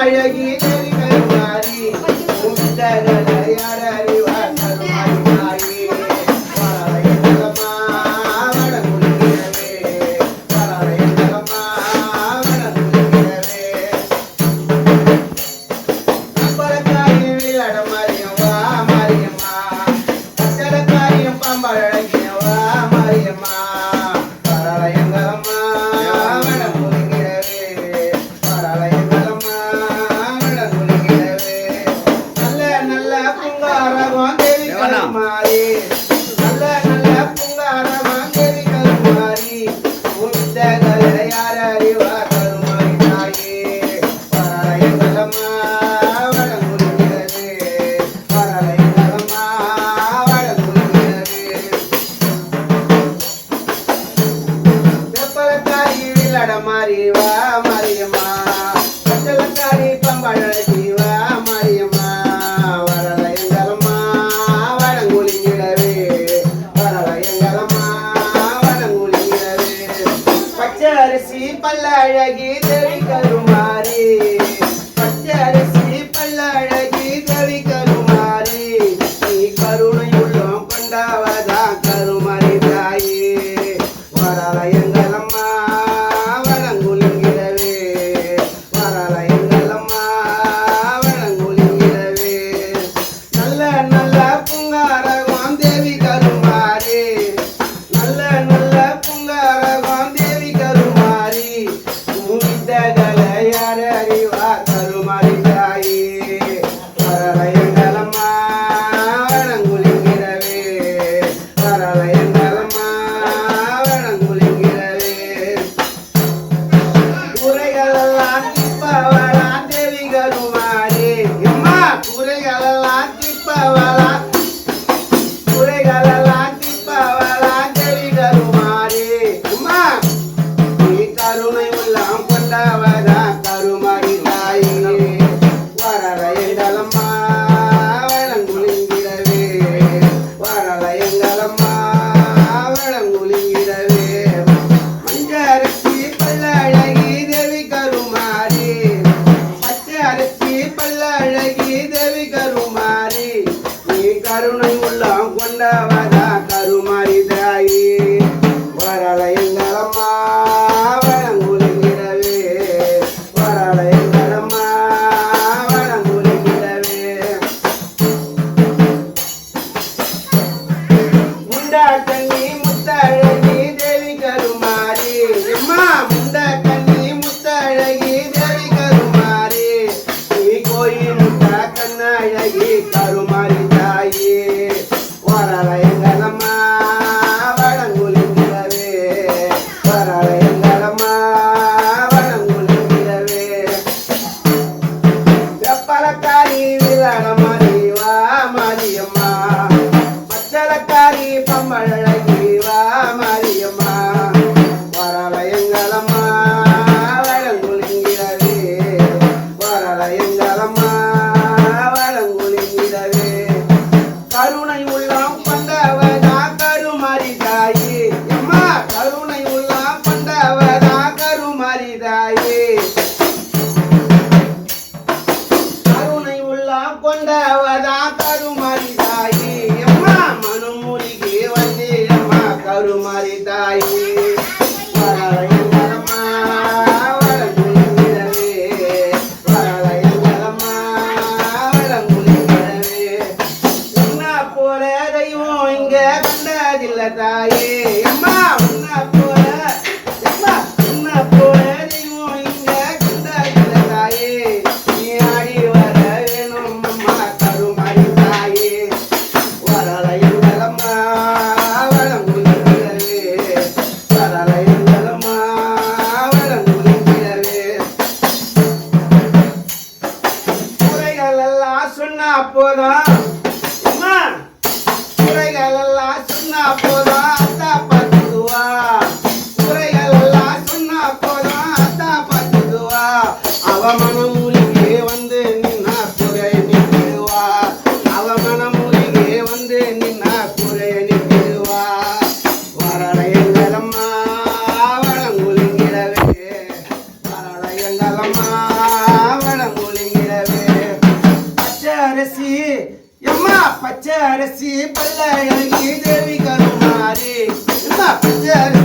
அழகி தேவி கருமாரி உண்டகளை யார் அறிவார் கருமாரி தாயே வரலையங்கலம்மா வடங்குளிக்கிறவே வரலையங்கலம்மா வடங்குளிக்கிறவே அப்பறக்காரியம் விளையாட மாரியம்மா மாரியம்மா அச்சரக்காரியம் பாம்பழகியவா மாரியம்மா வரலையங்கலம்மா வடங்குளிக்கிறவே வரலையங்கலம்மா வடங்குளிக்கிறவே நல்ல நல்ல புங்காரகம் தேவி கருமாரி நல்ல நல்ல புங்காரகம் தேவி கருமாரி உண்டகளை யார் அறிவார் கருமாரி தாயே வரலையங்கலம்மா வடங்குளிக்கிறவே வரலையங்கலம்மா வடங்குளிக்கிறவே வெப்பலக்காரி விளையாட மாறிவா மாரியம்மா பச்சலக்காரி பம்பழகி வா மாரியம்மா வரலையங்கலம்மா வடங்குளிக்கிறவே வரலையங்கலம்மா வடங்குளிக்கிறவே பச்சை அரிசி பல்ல அழகி தேவி கருமாரி பச்சை அரிசி பல்ல அழகி தேவி கருமாரி நீ கருணை உள்ளம் கொண்டவதா கருமாரி தாயே வரலையங்கலம்மா வடங்குளிக்கிறவே வரலையங்கலம்மா வடங்குளிக்கிறவே நல்ல நல்ல புங்காரகம் தேவி கருமாரி நல்ல நல்ல புங்காரகம் தேவி கருமாரி உண்டகளை யார் அறிவார் கருமாரி தாயே வரலையங்கலம்மா வடங்குளிக்கிறவே வரலையங்கலம்மா வடங்குளிக்கிறவே குறைகளெல்லாம் திப்பவளா தேவி கருமாரி அம்மா குறைகளெல்லாம் திப்பவளா குறைகளெல்லாம் திப்பவளா தேவி கருமாரி அம்மா நீ கருணை உள்ளம் கொண்டவதா கருமாரி தாயே வரலையங்கலம்மா வடங்குளிக்கிறவே வரலையங்கலம்மா வடங்குளிக்கிறவே மஞ்ச அரிசி பல்ல அழகி தேவி கருமாரி பச்சை அரிசி பல்ல அழகி தேவி கருமாரி நீ கருணை உள்ளம் கொண்டவதா கருமாரி தாயே வரலையங்கலம்மா வடங்குளிக்கிறவே வரலையங்கலம்மா வடங்குளிக்கிறவே முண்டா கண்ணி முத்தழகி தேவி கருமாரி அம்மா முண்டா கண்ணி முத்தழகி தேவி கருமாரி நீ கோயில் முட்டா கண்ணழகி கருமாரி தாயே வரலையங்கலம்மா வடங்குளிக்கிறவே வரலையங்கலம்மா வடங்குளிக்கிறவே வெப்பலக்காரி விளையாட மாறிவா மாரியம்மா பச்சலக்காரி பம்பழகி வா மாரியம்மா வரலையங்கலம்மா வடங்குளிக்கிறவே வரலையங்கலம்மா வடங்குளிக்கிறவே கருணை உள்ளம் கொண்டவதா கருமாரி தாயே அம்மா கருணை உள்ளம் கொண்டவதா கருமாரி தாயே கருணை உள்ளம் கொண்டவதா கருமாரி தாயே அம்மா மனுமுருகி வந்தேயம்மா கருமாரி தாயே வரலையங்கலம்மா வடங்குளிக்கிறவே வரலையங்கலம்மா வடங்குளிக்கிறவே உன்னை போல தெய்வம் இங்க கண்டதில்லை தாயே அம்மா உன்னை போல அம்மா உன்னை போல தெய்வம் இங்க கண்டதில்லை தாயே நீ ஆடி வர வேணும் அம்மா கருமாரி தாயே வரலையங்கலம்மா வடங்குளிக்கிறவே வரலையங்கலம்மா வடங்குளிக்கிறவே குறைகளெல்லாம் சொன்னா போதும் அம்மா குறைகளெல்லாம் சொன்னா போதும் அத்தா பார்த்துக்குவா குறைகளெல்லாம் சொன்னா போதும் அத்தா பார்த்துக்குவா அவ மனமூலிகே வந்து நின்னா குறை நிற்குவா அவ மனமூலிகே வந்து நின்னா குறை நிற்குவா வரலையங்கலம்மா வடங்குளிக்கிறவே வரலையங்கலம்மா வடங்குளி பச்சை அரிசி பல்ல அழகி தேவி கருமாரி அம்மா பச்சை அரிசி